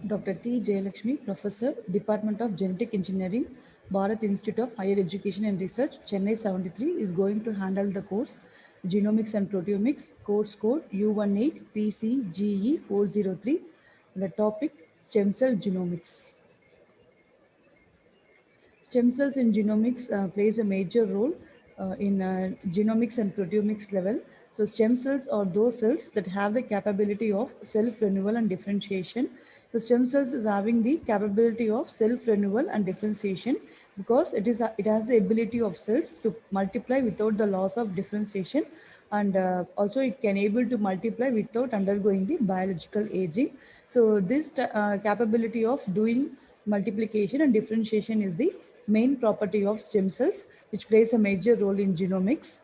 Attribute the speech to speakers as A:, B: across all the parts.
A: Dr. T. Jayalakshmi, Professor, Department of Genetic Engineering, Bharat Institute of Higher Education and Research, Chennai 73, is going to handle the course Genomics and Proteomics, course code U18PCGE403. The topic Stem Cell Genomics. Stem cells in genomics plays a major role in genomics and proteomics level. So stem cells are those cells that have the capability of self-renewal and differentiation. So stem cells is having the capability of self-renewal and differentiation because it has the ability of cells to multiply without the loss of differentiation, and also it can able to multiply without undergoing the biological aging. So this capability of doing multiplication and differentiation is the main property of stem cells, which plays a major role in genomics.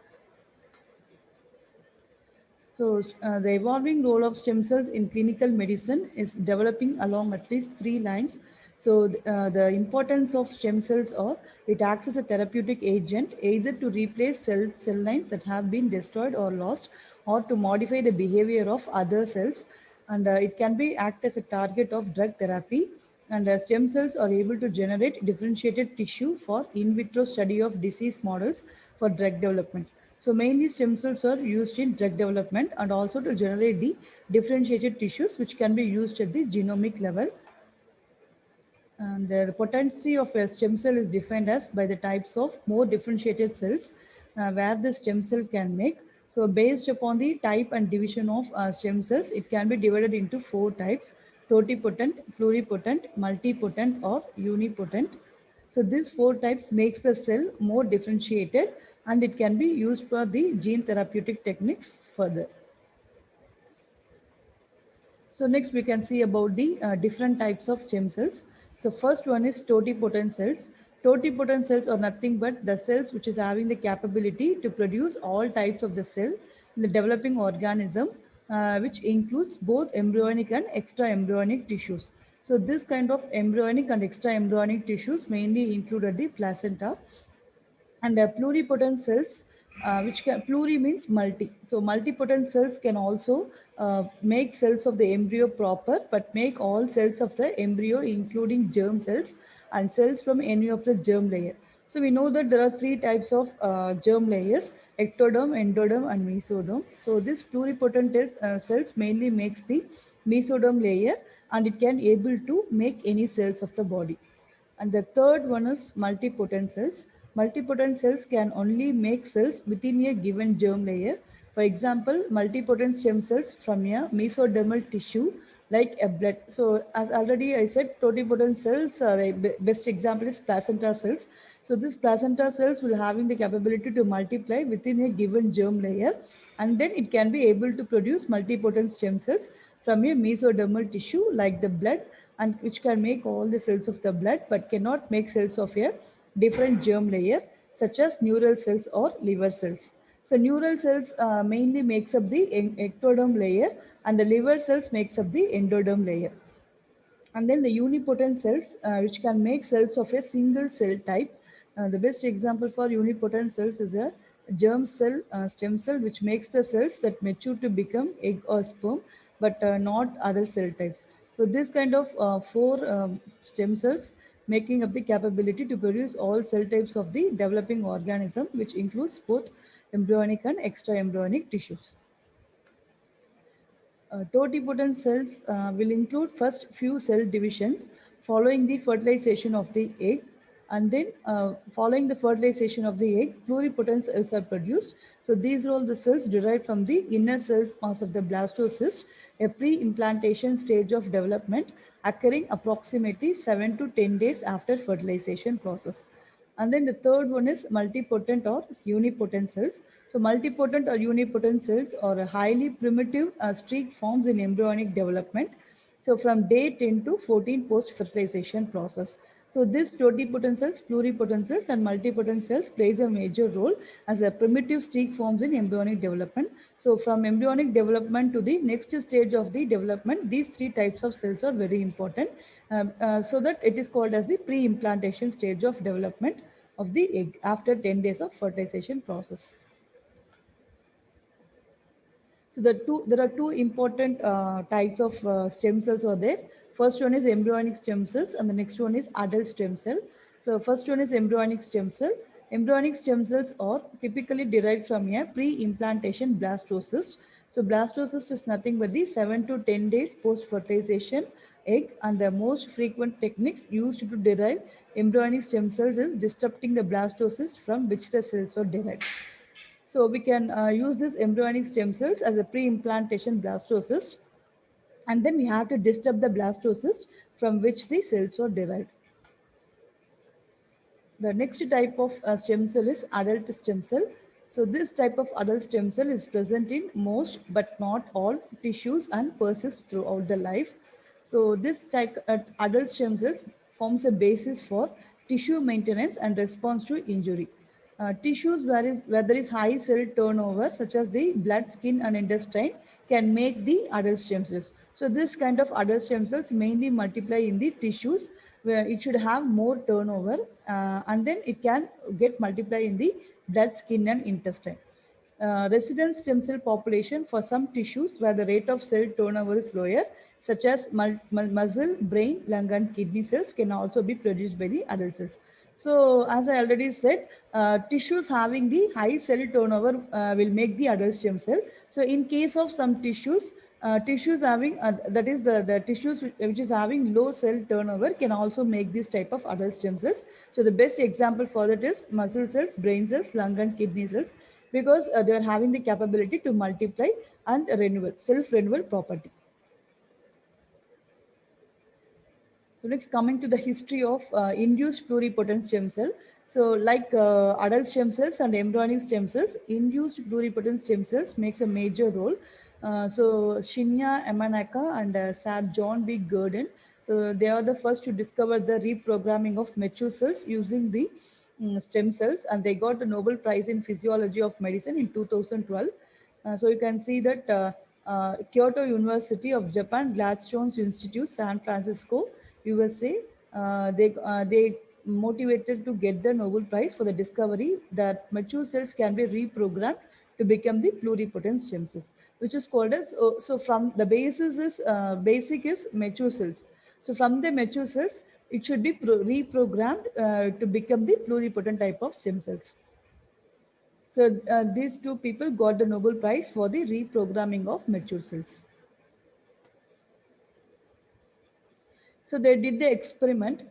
A: So, the evolving role of stem cells in clinical medicine is developing along at least three lines. So, the importance of stem cells are it acts as a therapeutic agent either to replace cell lines that have been destroyed or lost, or to modify the behavior of other cells, and it can be act as a target of drug therapy. And stem cells are able to generate differentiated tissue for in vitro study of disease models for drug development. So mainly stem cells are used in drug development and also to generate the differentiated tissues which can be used at the genomic level. And the potency of a stem cell is defined as by the types of more differentiated cells where the stem cell can make. So based upon the type and division of stem cells, it can be divided into four types: totipotent, pluripotent, multipotent, or unipotent. So these four types makes the cell more differentiated, and it can be used for the gene therapeutic techniques further. So next we can see about the different types of stem cells. So first one is totipotent cells. Totipotent cells are nothing but the cells which is having the capability to produce all types of the cell in the developing organism, which includes both embryonic and extra embryonic tissues. So this kind of embryonic and extra embryonic tissues mainly included the placenta, and pluripotent cells, which can pluri means multi, so multipotent cells can also make cells of the embryo proper, but make all cells of the embryo including germ cells and cells from any of the germ layer. So we know that there are three types of germ layers: ectoderm, endoderm, and mesoderm. So this pluripotent cells mainly makes the mesoderm layer, and it can able to make any cells of the body. And the third one is multipotent cells. Multipotent cells can only make cells within a given germ layer. For example, multipotent stem cells from a mesodermal tissue like a blood. So as already I said, totipotent cells, the best example is placenta cells. So this placenta cells will having the capability to multiply within a given germ layer, and then it can be able to produce multipotent stem cells from a mesodermal tissue like the blood, and which can make all the cells of the blood but cannot make cells of a different germ layer such as neural cells or liver cells. So neural cells mainly makes up the ectoderm layer, and the liver cells makes up the endoderm layer. And then the unipotent cells, which can make cells of a single cell type. The best example for unipotent cells is a germ cell, stem cell, which makes the cells that mature to become egg or sperm, but not other cell types. So this kind of four stem cells making up the capability to produce all cell types of the developing organism, which includes both embryonic and extra embryonic tissues. Totipotent cells will include first few cell divisions following the fertilization of the egg, and then following the fertilization of the egg, pluripotent cells are produced. So these are all the cells derived from the inner cells mass of the blastocyst, a pre-implantation stage of development occurring approximately 7 to 10 days after fertilization process. And then the third one is multipotent or unipotent cells. So multipotent or unipotent cells are a highly primitive streak forms in embryonic development. So from day 10 to 14 post-fertilization process. So this totipotent cells, pluripotent cells, and multipotent cells plays a major role as a primitive streak forms in embryonic development. So from embryonic development to the next stage of the development, these three types of cells are very important, so that it is called as the pre-implantation stage of development of the egg after 10 days of fertilization process. So there are two important types of stem cells are there. first one is embryonic stem cells and the next one is adult stem cell. So first one is embryonic stem cell. Embryonic stem cells are typically derived from a pre-implantation blastocyst. So blastocyst is nothing but the 7 to 10 days post-fertilization egg, and the most frequent techniques used to derive embryonic stem cells is disrupting the blastocyst from which the cells are derived. So we can use this embryonic stem cells as a pre-implantation blastocyst, and then we have to disturb the blastocyst from which the cells are derived. The next type of stem cell is adult stem cell. So this type of adult stem cell is present in most but not all tissues and persists throughout the life. So this type adult stem cells forms a basis for tissue maintenance and response to injury. Tissues where there is high cell turnover, such as the blood, skin, and intestine, can make the adult stem cells. So this kind of adult stem cells mainly multiply in the tissues where it should have more turnover, and then it can get multiply in the blood, skin, and intestine. Resident stem cell population for some tissues where the rate of cell turnover is lower, such as muscle, brain, lung, and kidney cells, can also be produced by the adult cells. So, as I already said, tissues having the high cell turnover will make the adult stem cell. So, in case of some tissues, tissues having that is the tissues which is having low cell turnover can also make this type of adult stem cells. So, the best example for that is muscle cells, brain cells, lung, and kidney cells, because they are having the capability to multiply and renewal, self-renewal property. So next, coming to the history of induced pluripotent stem cell. So like adult stem cells and embryonic stem cells, induced pluripotent stem cells makes a major role. So Shinya Yamanaka and Sir John B. Gurdon, so they are the first to discover the reprogramming of mature cells using the stem cells, and they got the Nobel Prize in Physiology of Medicine in 2012. So you can see that Kyoto University of Japan, Gladstone's Institute, San Francisco, USA, they motivated to get the Nobel Prize for the discovery that mature cells can be reprogrammed to become the pluripotent stem cells, which is called as, so from the basis is basic is mature cells. So from the mature cells, it should be reprogrammed to become the pluripotent type of stem cells. So these two people got the Nobel Prize for the reprogramming of mature cells. So they did the experiment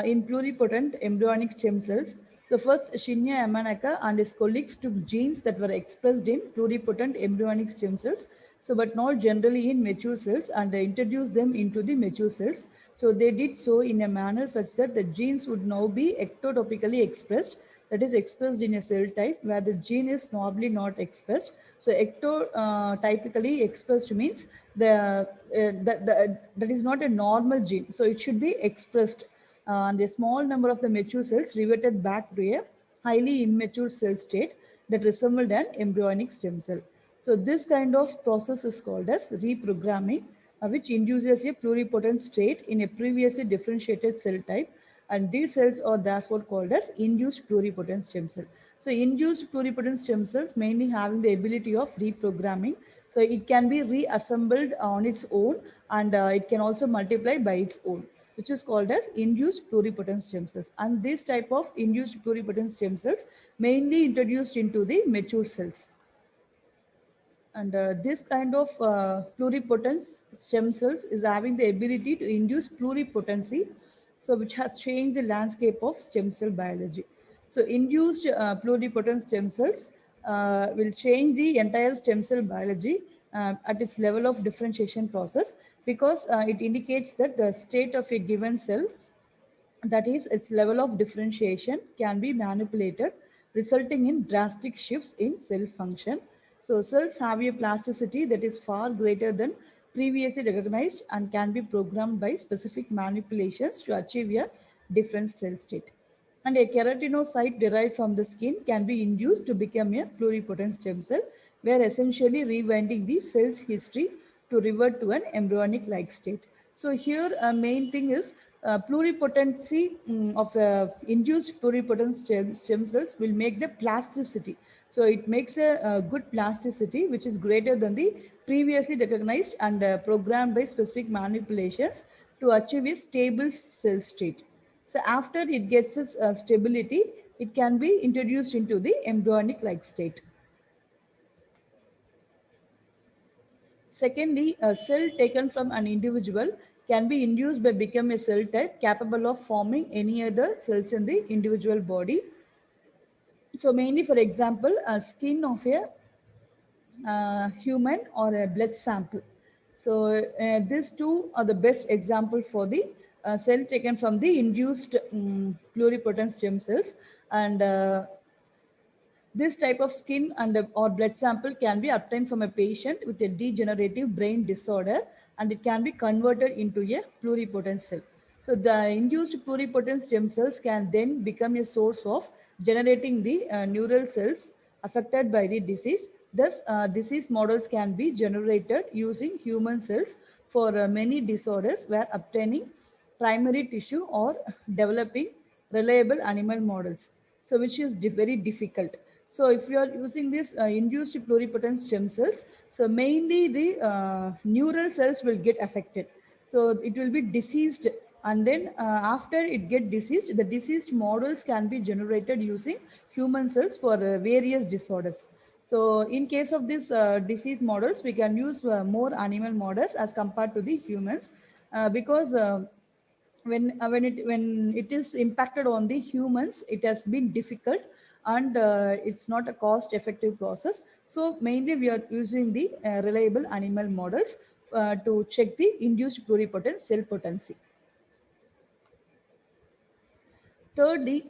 A: in pluripotent embryonic stem cells. So first, Shinya Yamanaka and his colleagues took genes that were expressed in pluripotent embryonic stem cells, so but not generally in mature cells, and they introduced them into the mature cells. So they did so in a manner such that the genes would now be ectotopically expressed, that is expressed in a cell type where the gene is normally not expressed. So ectotypically expressed means that is not a normal gene. So it should be expressed, and a small number of the mature cells reverted back to a highly immature cell state that resembled an embryonic stem cell. So this kind of process is called as reprogramming, which induces a pluripotent state in a previously differentiated cell type, and these cells are therefore called as induced pluripotent stem cell. So induced pluripotent stem cells mainly having the ability of reprogramming. So it can be reassembled on its own, and it can also multiply by its own, which is called as induced pluripotent stem cells. And this type of induced pluripotent stem cells mainly introduced into the mature cells. And this kind of pluripotent stem cells is having the ability to induce pluripotency, so which has changed the landscape of stem cell biology. So induced pluripotent stem cells will change the entire stem cell biology at its level of differentiation process, because it indicates that the state of a given cell, that is its level of differentiation, can be manipulated, resulting in drastic shifts in cell function. So cells have a plasticity that is far greater than previously recognized and can be programmed by specific manipulations to achieve a different cell state. And a keratinocyte derived from the skin can be induced to become a pluripotent stem cell, where essentially rewinding the cell's history to revert to an embryonic-like state. So here, a main thing is pluripotency of induced pluripotent stem cells will make the plasticity. So it makes a good plasticity which is greater than the previously recognized and programmed by specific manipulations to achieve a stable cell state. So after it gets its stability, it can be introduced into the embryonic-like state. Secondly, a cell taken from an individual can be induced by becoming a cell type capable of forming any other cells in the individual body. So mainly, for example, a skin of a human or a blood sample. So these two are the best example for the cell taken from the induced pluripotent stem cells. And this type of skin and or blood sample can be obtained from a patient with a degenerative brain disorder, and it can be converted into a pluripotent cell. So the induced pluripotent stem cells can then become a source of generating the neural cells affected by the disease. Thus, disease models can be generated using human cells for many disorders where obtaining primary tissue or developing reliable animal models. So which is very difficult. So if you are using this induced pluripotent stem cells, so mainly the neural cells will get affected. So it will be diseased, and then after it get diseased, the diseased models can be generated using human cells for various disorders. So in case of these disease models, we can use more animal models as compared to the humans, because when it is impacted on the humans, it has been difficult, and it's not a cost effective process. So mainly we are using the reliable animal models to check the induced pluripotent cell potency. Thirdly,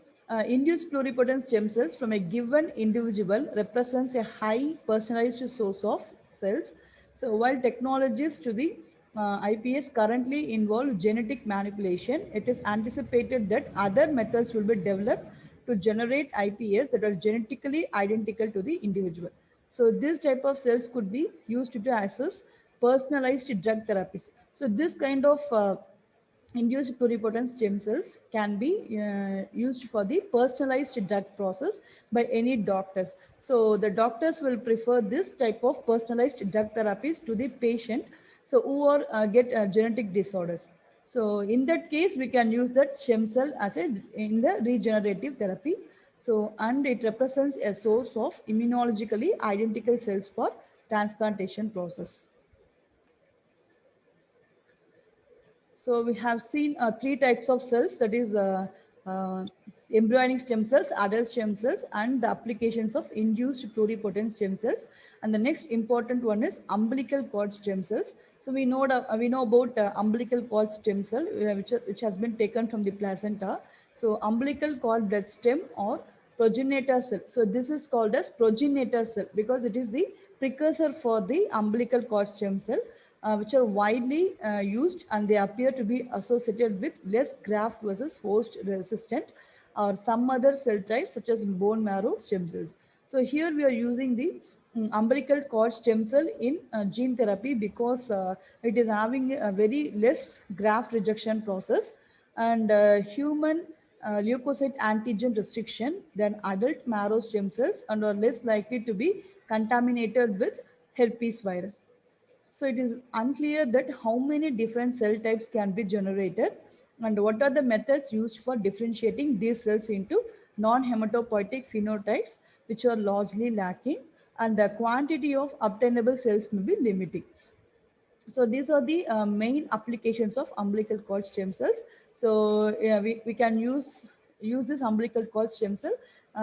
A: induced pluripotent stem cells from a given individual represents a high personalized source of cells. So while technologies to the IPS currently involve genetic manipulation, it is anticipated that other methods will be developed to generate IPS that are genetically identical to the individual. So this type of cells could be used to assess personalized drug therapies. So this kind of induced pluripotent stem cells can be used for the personalized drug process by any doctors. So the doctors will prefer this type of personalized drug therapies to the patient, so who are get genetic disorders. So in that case, we can use that stem cell as a in the regenerative therapy. So and it represents a source of immunologically identical cells for transplantation process. So we have seen three types of cells, that is uh, embryonic stem cells, adult stem cells, and the applications of induced pluripotent stem cells. And the next important one is umbilical cord stem cells. So we know about umbilical cord stem cell, which has been taken from the placenta. So umbilical cord blood stem or progenitor cell. So this is called as progenitor cell because it is the precursor for the umbilical cord stem cell, which are widely used, and they appear to be associated with less graft versus host resistant or some other cell types such as bone marrow stem cells. So here we are using the umbilical cord stem cell in gene therapy because it is having a very less graft rejection process, and human leukocyte antigen restriction than adult marrow stem cells, and are less likely to be contaminated with herpes virus. So it is unclear that how many different cell types can be generated and what are the methods used for differentiating these cells into non-hematopoietic phenotypes, which are largely lacking, and the quantity of obtainable cells may be limiting. So these are the main applications of umbilical cord stem cells. So yeah, we can use this umbilical cord stem cell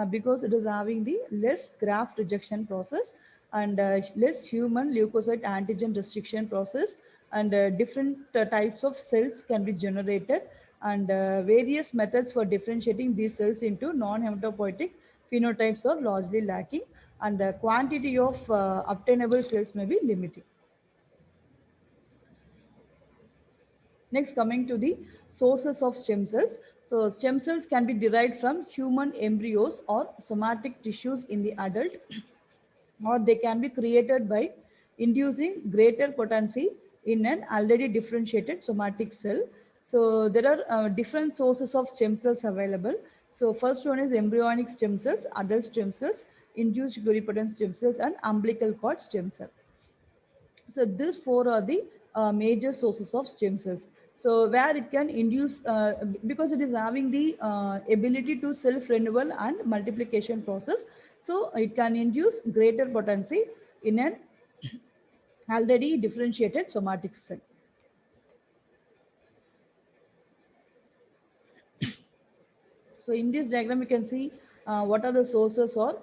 A: because it is having the less graft rejection process, and less human leukocyte antigen restriction process, and different types of cells can be generated, and various methods for differentiating these cells into non-hematopoietic phenotypes are largely lacking, and the quantity of obtainable cells may be limited. Next, coming to the sources of stem cells. So stem cells can be derived from human embryos or somatic tissues in the adult, or they can be created by inducing greater potency in an already differentiated somatic cell. So there are different sources of stem cells available. So first one is embryonic stem cells, adult stem cells, induced pluripotent stem cells, and umbilical cord stem cell. So these four are the major sources of stem cells. So where it can induce, because it is having the ability to self-renewal and multiplication process, so it can induce greater potency in an already differentiated somatic cell. So in this diagram, you can see what are the sources or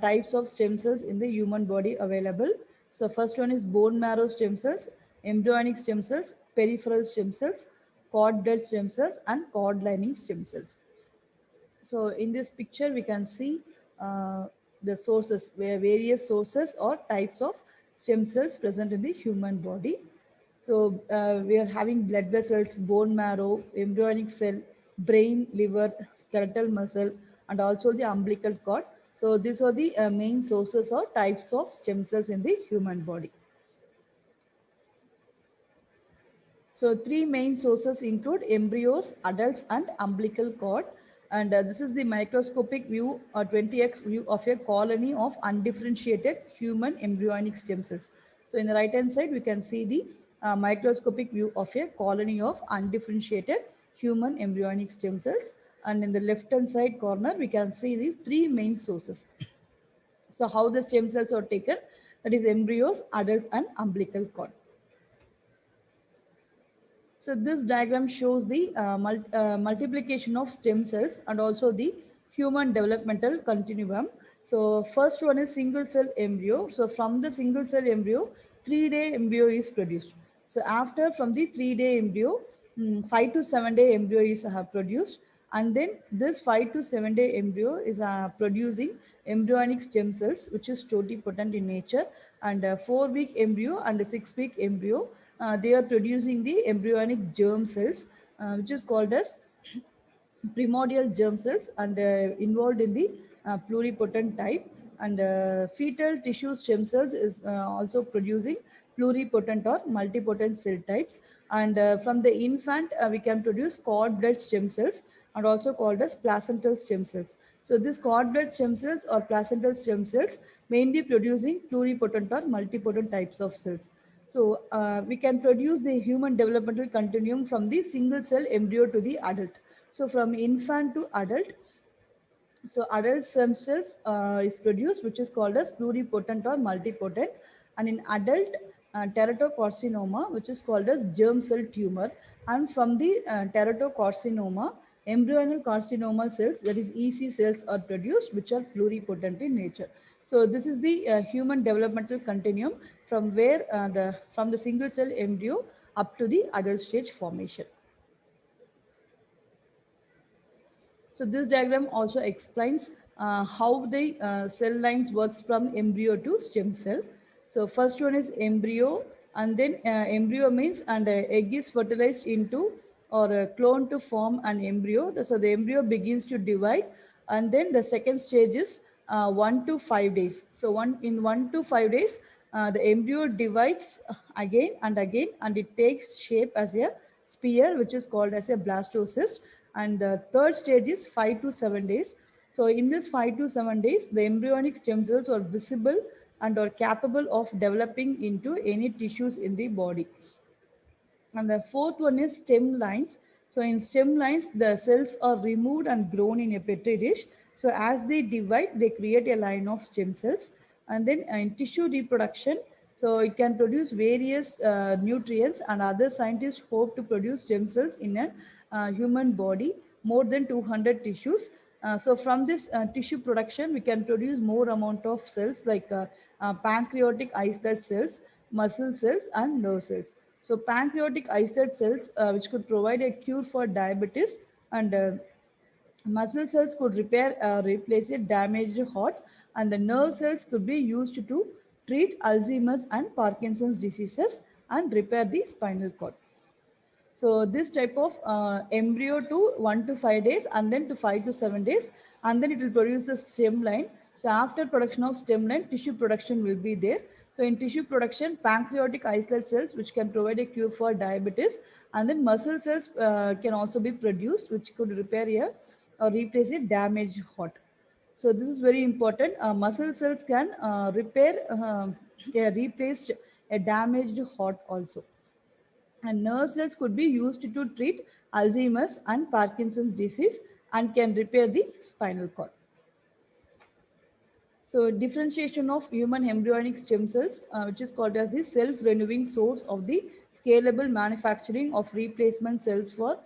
A: types of stem cells in the human body available. So first one is bone marrow stem cells, embryonic stem cells, peripheral stem cells, cord blood stem cells, and cord lining stem cells. So in this picture, we can see the sources, where various sources or types of stem cells present in the human body. So we are having blood vessels, bone marrow, embryonic cell, brain, liver, skeletal muscle, and also the umbilical cord. So these are the main sources or types of stem cells in the human body. So three main sources include embryos, adults, and umbilical cord. And this is the microscopic view or 20x view of a colony of undifferentiated human embryonic stem cells. So in the right hand side, we can see the microscopic view of a colony of undifferentiated human embryonic stem cells. And in the left hand side corner, we can see the three main sources. So how the stem cells are taken, that is embryos, adults, and umbilical cord. So this diagram shows the multiplication of stem cells and also the human developmental continuum. So first one is single cell embryo. So from the single cell embryo, 3-day embryo is produced. So after from the 3-day embryo, 5 to 7 day embryo is produced, and then this 5 to 7 day embryo is producing embryonic stem cells, which is totipotent in nature, and 4 week embryo and a 6 week embryo, they are producing the embryonic germ cells, which is called as primordial germ cells, and involved in the pluripotent type. And fetal tissue stem cells is also producing pluripotent or multipotent cell types. And from the infant, we can produce cord blood stem cells, and also called as placental stem cells. So this cord blood stem cells or placental stem cells mainly producing pluripotent or multipotent types of cells. So we can produce the human developmental continuum from the single cell embryo to the adult. So from infant to adult, so adult stem cells is produced, which is called as pluripotent or multipotent. And in adult teratocarcinoma, which is called as germ cell tumor. And from the teratocarcinoma, embryonal carcinoma cells, that is EC cells, are produced, which are pluripotent in nature. So this is the human developmental continuum from where from the single cell embryo up to the adult stage formation. So this diagram also explains how the cell lines works from embryo to stem cell. So first one is embryo, and then embryo means and egg is fertilized into or clone to form an embryo. So the embryo begins to divide, and then the second stage is 1 to 5 days. So 1 to 5 days, the embryo divides again and again, and it takes shape as a sphere, which is called as a blastocyst. And the third stage is 5 to 7 days. So in this 5 to 7 days, the embryonic stem cells are visible and are capable of developing into any tissues in the body. And the fourth one is stem lines. So in stem lines, the cells are removed and grown in a petri dish. So as they divide, they create a line of stem cells. And then in tissue reproduction, so it can produce various nutrients, and other scientists hope to produce stem cells in a human body, more than 200 tissues. So from this tissue production, we can produce more amount of cells like pancreatic islet cells, muscle cells, and nerve cells. So pancreatic islet cells, which could provide a cure for diabetes, and muscle cells could repair, replace a damaged heart, and the nerve cells could be used to treat Alzheimer's and Parkinson's diseases and repair the spinal cord. So this type of embryo to 1 to 5 days, and then to 5 to 7 days, and then it will produce the stem line. So after production of stem line, tissue production will be there. So in tissue production, pancreatic islet cells, which can provide a cure for diabetes, and then muscle cells can also be produced, which could repair a or replace a damaged heart. So this is very important. Muscle cells can repair, replace a damaged heart also. And nerve cells could be used to treat Alzheimer's and Parkinson's disease and can repair the spinal cord. So differentiation of human embryonic stem cells, which is called as the self-renewing source of the scalable manufacturing of replacement cells for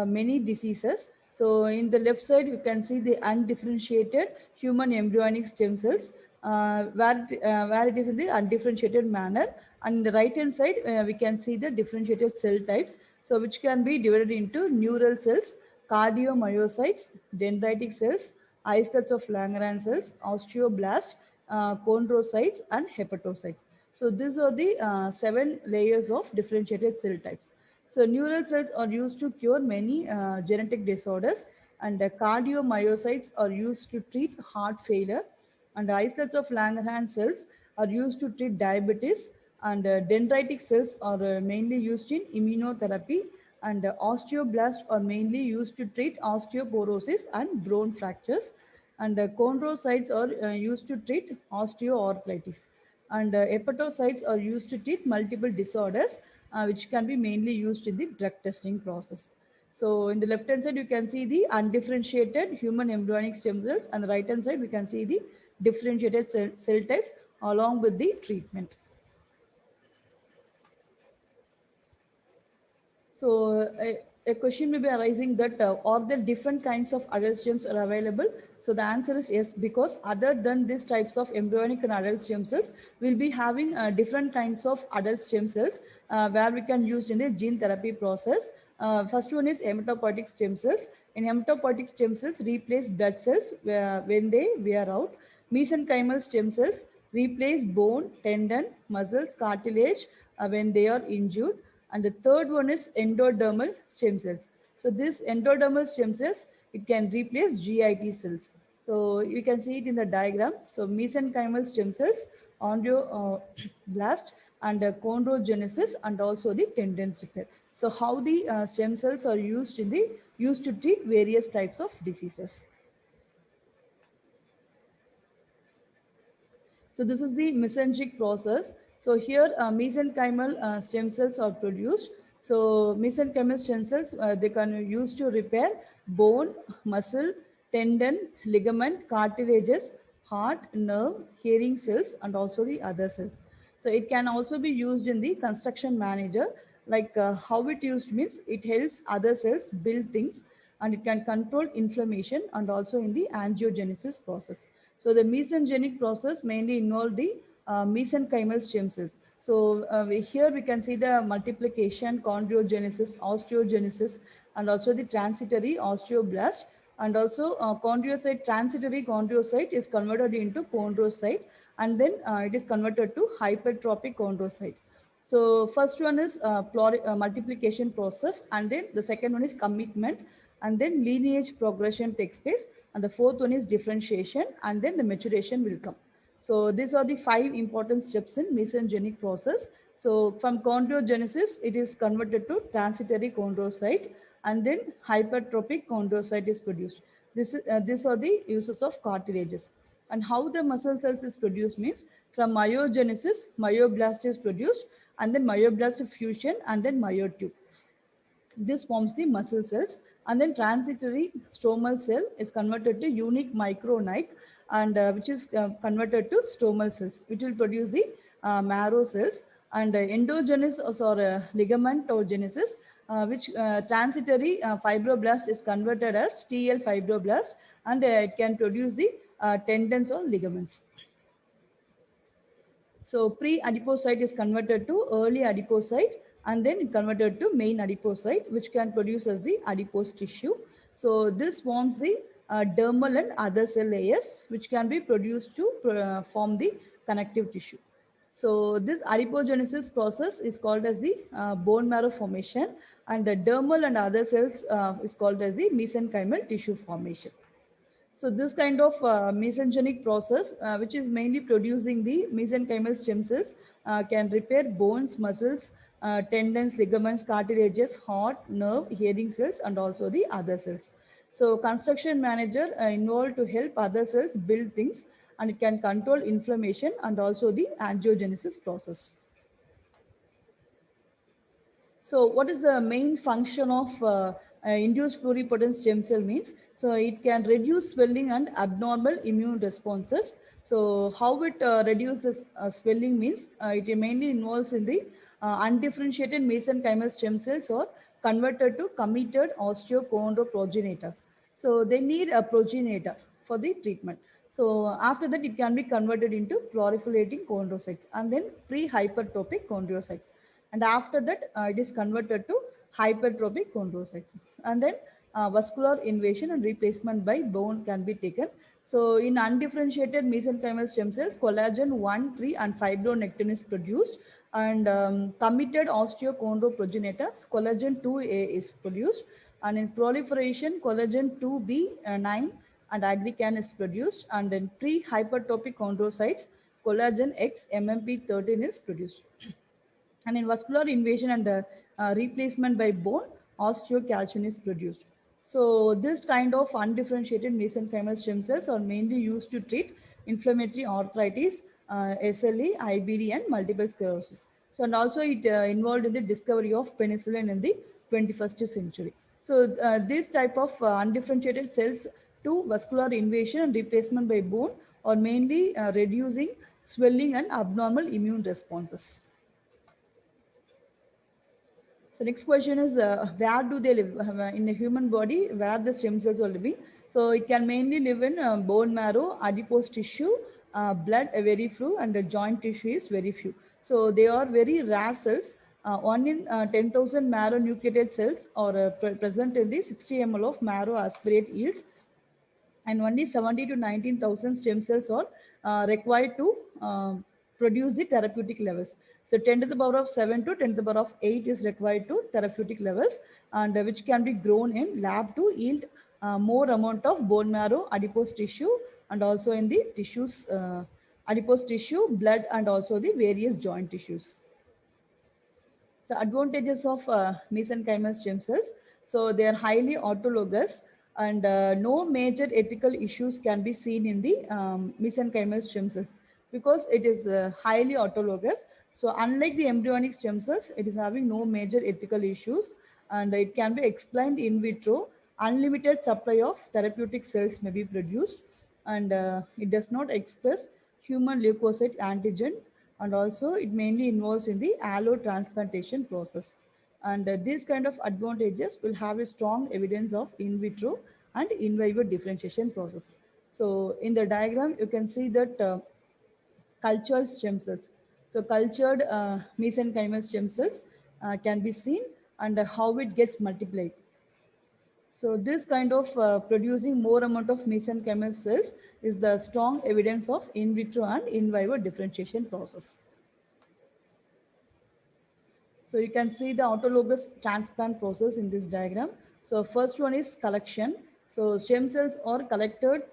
A: many diseases. So in the left side, you can see the undifferentiated human embryonic stem cells, where it is in the undifferentiated manner. And the right hand side, we can see the differentiated cell types, so which can be divided into neural cells, cardiomyocytes, dendritic cells, islets of Langerhans cells, osteoblasts, chondrocytes, and hepatocytes. So these are the 7 layers of differentiated cell types. So neural cells are used to cure many genetic disorders, and cardiomyocytes are used to treat heart failure, and islets of Langerhans cells are used to treat diabetes, and dendritic cells are mainly used in immunotherapy, and osteoblasts are mainly used to treat osteoporosis and bone fractures, and chondrocytes are used to treat osteoarthritis, and hepatocytes are used to treat multiple disorders, which can be mainly used in the drug testing process. So in the left hand side, you can see the undifferentiated human embryonic stem cells, and the right hand side, we can see the differentiated cell types along with the treatment. So a question may be arising that are there different kinds of adult stems are available? So the answer is yes, because other than these types of embryonic and adult stem cells, we'll be having different kinds of adult stem cells where we can use in the gene therapy process. First one is hematopoietic stem cells. In hematopoietic stem cells, replace blood cells when they wear out. Mesenchymal stem cells replace bone, tendon, muscles, cartilage when they are injured. And the third one is endodermal stem cells. So this endodermal stem cells, it can replace GIT cells. So you can see it in the diagram. So mesenchymal stem cells, blast, and chondrogenesis, and also the tendons repair. So how the stem cells are used to treat various types of diseases. So this is the mesenteric process. So here mesenchymal stem cells are produced. So mesenchymal stem cells, they can be used to repair bone, muscle, tendon, ligament, cartilages, heart, nerve, hearing cells, and also the other cells. So it can also be used in the construction manager. Like how it used means it helps other cells build things, and it can control inflammation and also in the angiogenesis process. So the mesogenic process mainly involve the mesenchymal stem cells. So here we can see the multiplication, chondrogenesis, osteogenesis, and also the transitory osteoblast. And also chondrocyte, transitory chondrocyte is converted into chondrocyte, and then it is converted to hypertrophic chondrocyte. So first one is multiplication process, and then the second one is commitment, and then lineage progression takes place, and the fourth one is differentiation, and then the maturation will come. So these are the 5 important steps in mesogenic process. So from chondrogenesis, it is converted to transitory chondrocyte, and then hypertrophic chondrocyte is produced. These are the uses of cartilages. And how the muscle cells is produced means from myogenesis, myoblast is produced, and then myoblast fusion, and then myotube. This forms the muscle cells, and then transitory stromal cell is converted to unique micronite, and which is converted to stromal cells, which will produce the marrow cells, and endogenous or ligamentogenesis, which transitory fibroblast is converted as TL fibroblast, and it can produce the tendons or ligaments. So pre-adipocyte is converted to early adipocyte, and then converted to main adipocyte, which can produce as the adipose tissue. So this forms the dermal and other cell layers, which can be produced to form the connective tissue. So this adipogenesis process is called as the bone marrow formation, and the dermal and other cells is called as the mesenchymal tissue formation. So this kind of mesogenic process, which is mainly producing the mesenchymal stem cells, can repair bones, muscles, tendons, ligaments, cartilages, heart, nerve, hearing cells, and also the other cells. So construction manager involved to help other cells build things, and it can control inflammation and also the angiogenesis process. So what is the main function of induced pluripotent stem cell means? So it can reduce swelling and abnormal immune responses. So how it reduces this swelling means it mainly involves in the undifferentiated mesenchymal stem cells or converted to committed osteochondroprogenitors. So they need a progenitor for the treatment. So after that, it can be converted into proliferating chondrocytes and then pre-hypertrophic chondrocytes. And after that, it is converted to hypertrophic chondrocytes. And then vascular invasion and replacement by bone can be taken. So in undifferentiated mesenchymal stem cells, collagen 1, 3, and fibronectin is produced. And committed osteochondroprogenitors, collagen 2A is produced. And in proliferation, collagen 2B9 and aggrecan is produced. And in pre-hypertrophic chondrocytes, collagen X MMP13 is produced. And in vascular invasion and replacement by bone, osteocalcin is produced. So this kind of undifferentiated mesenchymal stem cells are mainly used to treat inflammatory arthritis, SLE, IBD, and multiple sclerosis. So and also it involved in the discovery of penicillin in the 21st century. So this type of undifferentiated cells to vascular invasion and replacement by bone are mainly reducing swelling and abnormal immune responses. So next question is where do they live in the human body? Where the stem cells are living? So it can mainly live in bone marrow, adipose tissue, blood very few, and the joint tissue is very few. So they are very rare cells. One in 10,000 marrow nucleated cells are present in the 60 ml of marrow aspirate yields, and only 70 to 19,000 stem cells are required to produce the therapeutic levels. So 10 to the power of 7 to 10 to the power of 8 is required to therapeutic levels, and which can be grown in lab to yield more amount of bone marrow, adipose tissue, and also in the tissues, adipose tissue, blood, and also the various joint tissues. The advantages of mesenchymal stem cells. So they are highly autologous, and no major ethical issues can be seen in the mesenchymal stem cells because it is highly autologous. So unlike the embryonic stem cells, it is having no major ethical issues, and it can be explained in vitro. Unlimited supply of therapeutic cells may be produced, and it does not express human leukocyte antigen, and also it mainly involves in the allotransplantation process. And these kind of advantages will have a strong evidence of in vitro and in vivo differentiation process. So in the diagram, you can see that cultured stem cells. So cultured mesenchymal stem cells can be seen, and how it gets multiplied. So this kind of producing more amount of mesenchymal cells is the strong evidence of in vitro and in vivo differentiation process. So you can see the autologous transplant process in this diagram. So first one is collection. So stem cells are collected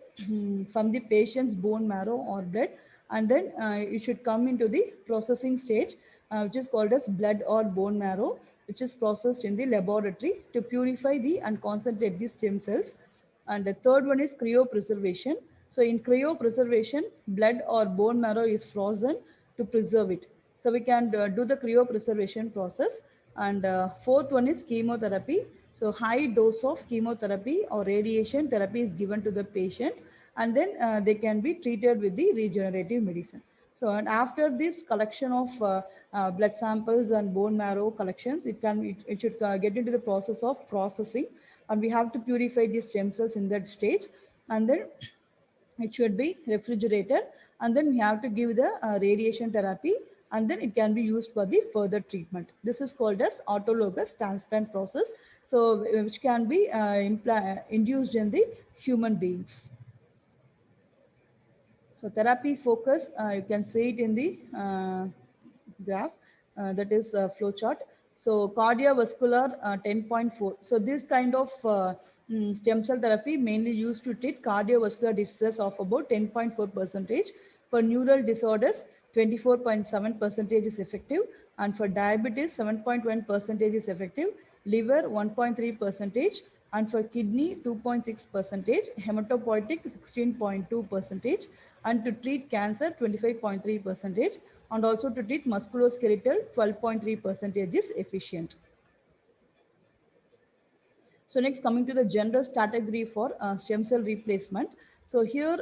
A: from the patient's bone marrow or blood, and then it should come into the processing stage, which is called as blood or bone marrow, which is processed in the laboratory to purify the and concentrate the stem cells. And the third one is cryopreservation. So in cryopreservation, blood or bone marrow is frozen to preserve it. So we can do the cryopreservation process. And fourth one is chemotherapy. So high dose of chemotherapy or radiation therapy is given to the patient, and then they can be treated with the regenerative medicine. So and after this collection of blood samples and bone marrow collections, it should get into the process of processing, and we have to purify these stem cells in that stage, and then it should be refrigerated, and then we have to give the radiation therapy, and then it can be used for the further treatment. This is called as autologous transplant process, so which can be induced in the human beings. So therapy focus, you can see it in the graph, that is flow chart. So cardiovascular 10.4. So this kind of stem cell therapy mainly used to treat cardiovascular diseases of about 10.4 percentage. For neural disorders, 24.7 percentage is effective, and for diabetes, 7.1 percentage is effective, liver 1.3 percentage, and for kidney 2.6 percentage, hematopoietic 16.2 percentage, and to treat cancer 25.3 percentage, and also to treat musculoskeletal 12.3 percentage is efficient. So next, coming to the general category for stem cell replacement. So here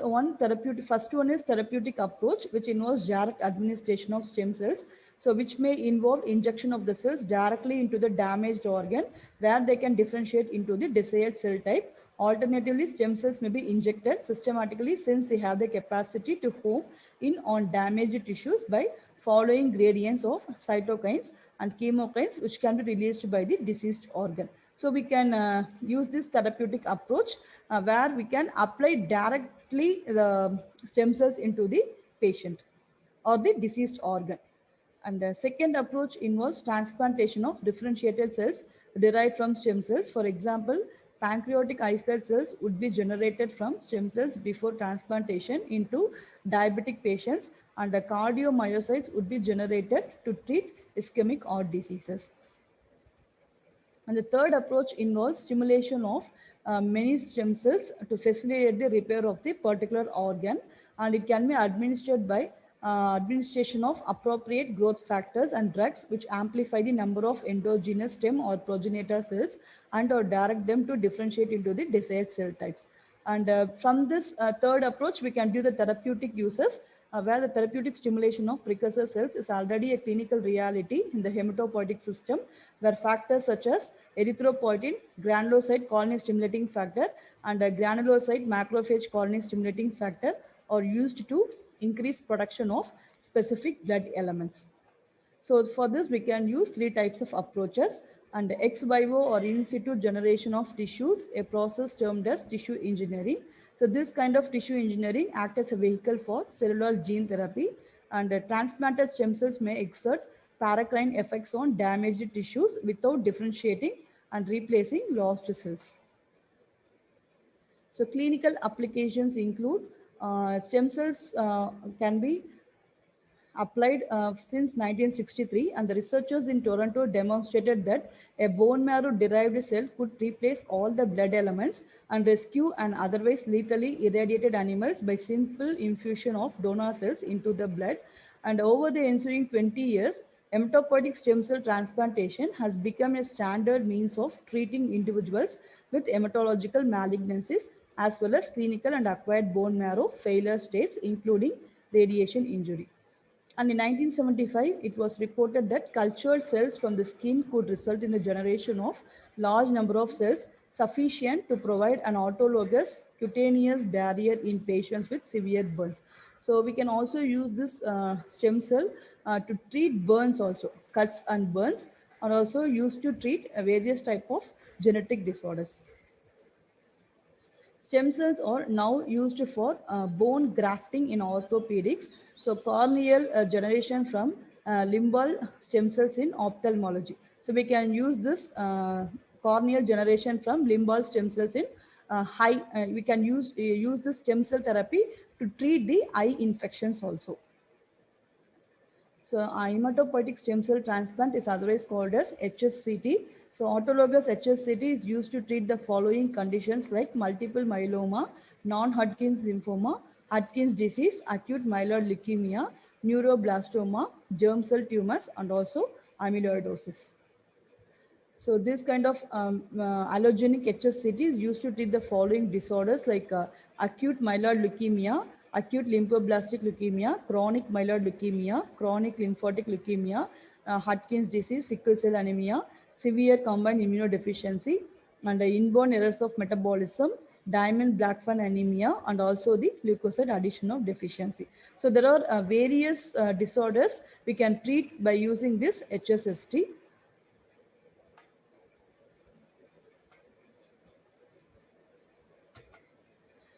A: first one is therapeutic approach, which involves direct administration of stem cells. So which may involve injection of the cells directly into the damaged organ where they can differentiate into the desired cell type. Alternatively, stem cells may be injected systematically since they have the capacity to home in on damaged tissues by following gradients of cytokines and chemokines which can be released by the diseased organ. So we can use this therapeutic approach where we can apply directly the stem cells into the patient or the diseased organ. And the second approach involves transplantation of differentiated cells derived from stem cells. For example, pancreatic islet cells would be generated from stem cells before transplantation into diabetic patients, and the cardiomyocytes would be generated to treat ischemic heart diseases. And the third approach involves stimulation of many stem cells to facilitate the repair of the particular organ, and it can be administered by administration of appropriate growth factors and drugs which amplify the number of endogenous stem or progenitor cells and or direct them to differentiate into the desired cell types. And from this third approach, we can do the therapeutic uses where the therapeutic stimulation of precursor cells is already a clinical reality in the hematopoietic system, where factors such as erythropoietin, granulocyte colony stimulating factor, and a granulocyte macrophage colony stimulating factor are used to increase production of specific blood elements. So for this, we can use three types of approaches, and ex vivo or in situ generation of tissues, a process termed as tissue engineering. So this kind of tissue engineering acts as a vehicle for cellular gene therapy, and transplanted stem cells may exert paracrine effects on damaged tissues without differentiating and replacing lost cells. So clinical applications include stem cells can be applied since 1963, and the researchers in Toronto demonstrated that a bone marrow derived cell could replace all the blood elements and rescue an otherwise lethally irradiated animals by simple infusion of donor cells into the blood. And over the ensuing 20 years, hematopoietic stem cell transplantation has become a standard means of treating individuals with hematological malignancies as well as clinical and acquired bone marrow failure states, including radiation injury. And in 1975, it was reported that cultured cells from the skin could result in the generation of large number of cells sufficient to provide an autologous cutaneous barrier in patients with severe burns. So we can also use this stem cell to treat burns also, cuts and burns, are also used to treat various type of genetic disorders. Stem cells are now used for bone grafting in orthopedics. So corneal generation from limbal stem cells in ophthalmology. So we can use this corneal generation from limbal stem cells in we can use the stem cell therapy to treat the eye infections also. So hematopoietic stem cell transplant is otherwise called as HSCT. So autologous HSCT is used to treat the following conditions like multiple myeloma, non-Hodgkin's lymphoma, Hodgkin's disease, acute myeloid leukemia, neuroblastoma, germ cell tumors, and also amyloidosis. So this kind of allogenic HSCT is used to treat the following disorders like acute myeloid leukemia, acute lymphoblastic leukemia, chronic myeloid leukemia, chronic lymphatic leukemia, Hodgkin's disease, sickle cell anemia, severe combined immunodeficiency, and inborn errors of metabolism, diamond blackfan anemia, and also the leukocyte additional deficiency. So there are various disorders we can treat by using this HSCT.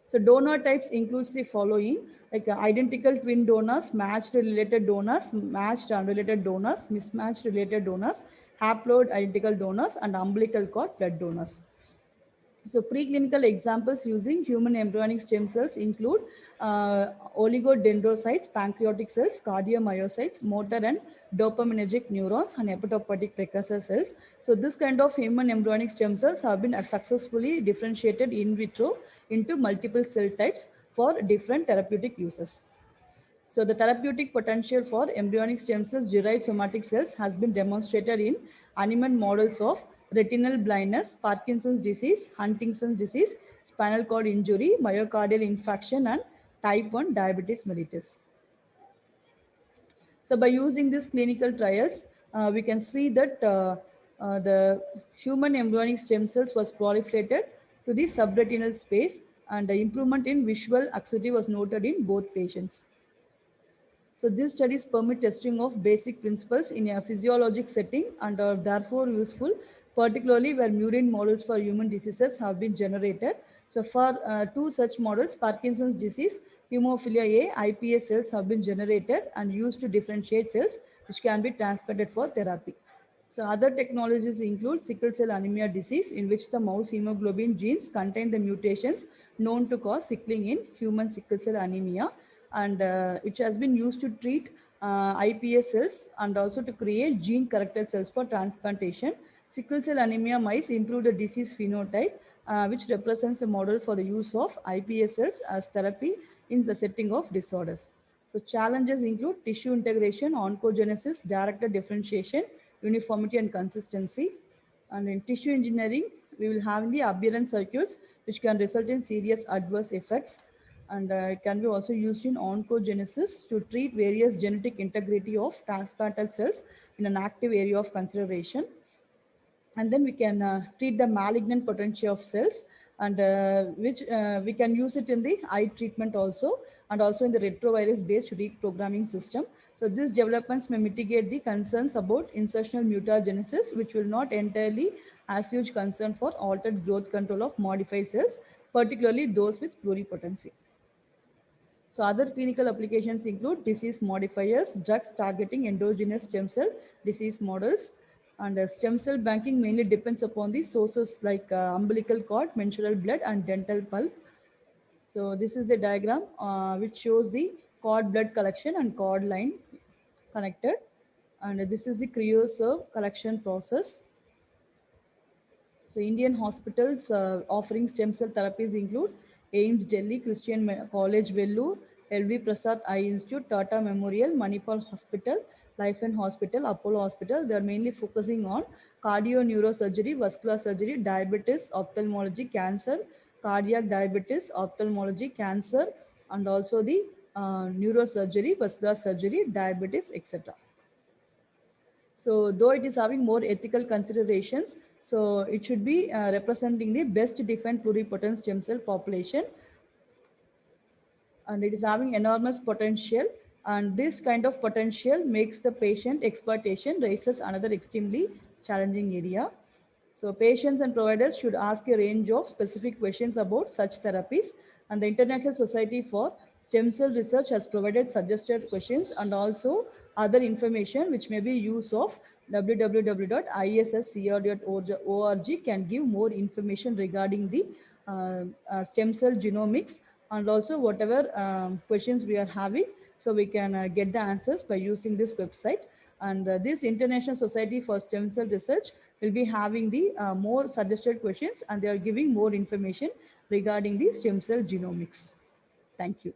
A: So donor types includes the following, like identical twin donors, matched related donors, matched unrelated donors, mismatched related donors, haploid identical donors, and umbilical cord blood donors. So preclinical examples using human embryonic stem cells include oligodendrocytes, pancreatic cells, cardiomyocytes, motor and dopaminergic neurons, and hepatopoietic precursor cells. So this kind of human embryonic stem cells have been successfully differentiated in vitro into multiple cell types for different therapeutic uses. So the therapeutic potential for embryonic stem cells derived somatic cells has been demonstrated in animal models of retinal blindness, Parkinson's disease, Huntington's disease, spinal cord injury, myocardial infarction, and type 1 diabetes mellitus. So by using these clinical trials, we can see that the human embryonic stem cells was proliferated to the subretinal space, and the improvement in visual acuity was noted in both patients. So these studies permit testing of basic principles in a physiologic setting and are therefore useful, particularly where murine models for human diseases have been generated. So for two such models, Parkinson's disease, hemophilia A, iPS cells have been generated and used to differentiate cells which can be transplanted for therapy. So other technologies include sickle cell anemia disease, in which the mouse hemoglobin genes contain the mutations known to cause sickling in human sickle cell anemia, and which has been used to treat iPS cells and also to create gene corrected cells for transplantation. Sickle cell anemia mice improve the disease phenotype, which represents a model for the use of iPS cells as therapy in the setting of disorders. So challenges include tissue integration, oncogenesis, directed differentiation, uniformity and consistency. And in tissue engineering, we will have the aberrant circuits which can result in serious adverse effects. And it can be also used in oncogenesis to treat various genetic integrity of transplanted cells in an active area of consideration. And then we can treat the malignant potential of cells, and which we can use it in the eye treatment also, and also in the retrovirus based reprogramming system. So these developments may mitigate the concerns about insertional mutagenesis, which will not entirely as huge concern for altered growth control of modified cells, particularly those with pluripotency. So other clinical applications include disease modifiers, drugs targeting endogenous stem cell disease models, and stem cell banking mainly depends upon the sources like umbilical cord, menstrual blood, and dental pulp. So this is the diagram which shows the cord blood collection and cord line connected, and this is the cryoSERV collection process. So Indian hospitals offering stem cell therapies include AIIMS Delhi, Christian College Vellore, LV Prasad Eye Institute, Tata Memorial, Manipal Hospital, Life and Hospital, Apollo Hospital. They are mainly focusing on cardio neurosurgery, vascular surgery, diabetes, ophthalmology, cancer, cardiac diabetes, ophthalmology, cancer, and also the neurosurgery, vascular surgery, diabetes, etc. So though it is having more ethical considerations, so it should be representing the best defined pluripotent stem cell population, and it is having enormous potential, and this kind of potential makes the patient exploitation raises another extremely challenging area. So patients and providers should ask a range of specific questions about such therapies, and the International Society for Stem Cell Research has provided suggested questions and also other information which may be use of www.isscr.org can give more information regarding the stem cell genomics, and also whatever questions we are having, so we can get the answers by using this website. And this International Society for Stem Cell Research will be having the more suggested questions, and they are giving more information regarding the stem cell genomics. Thank you.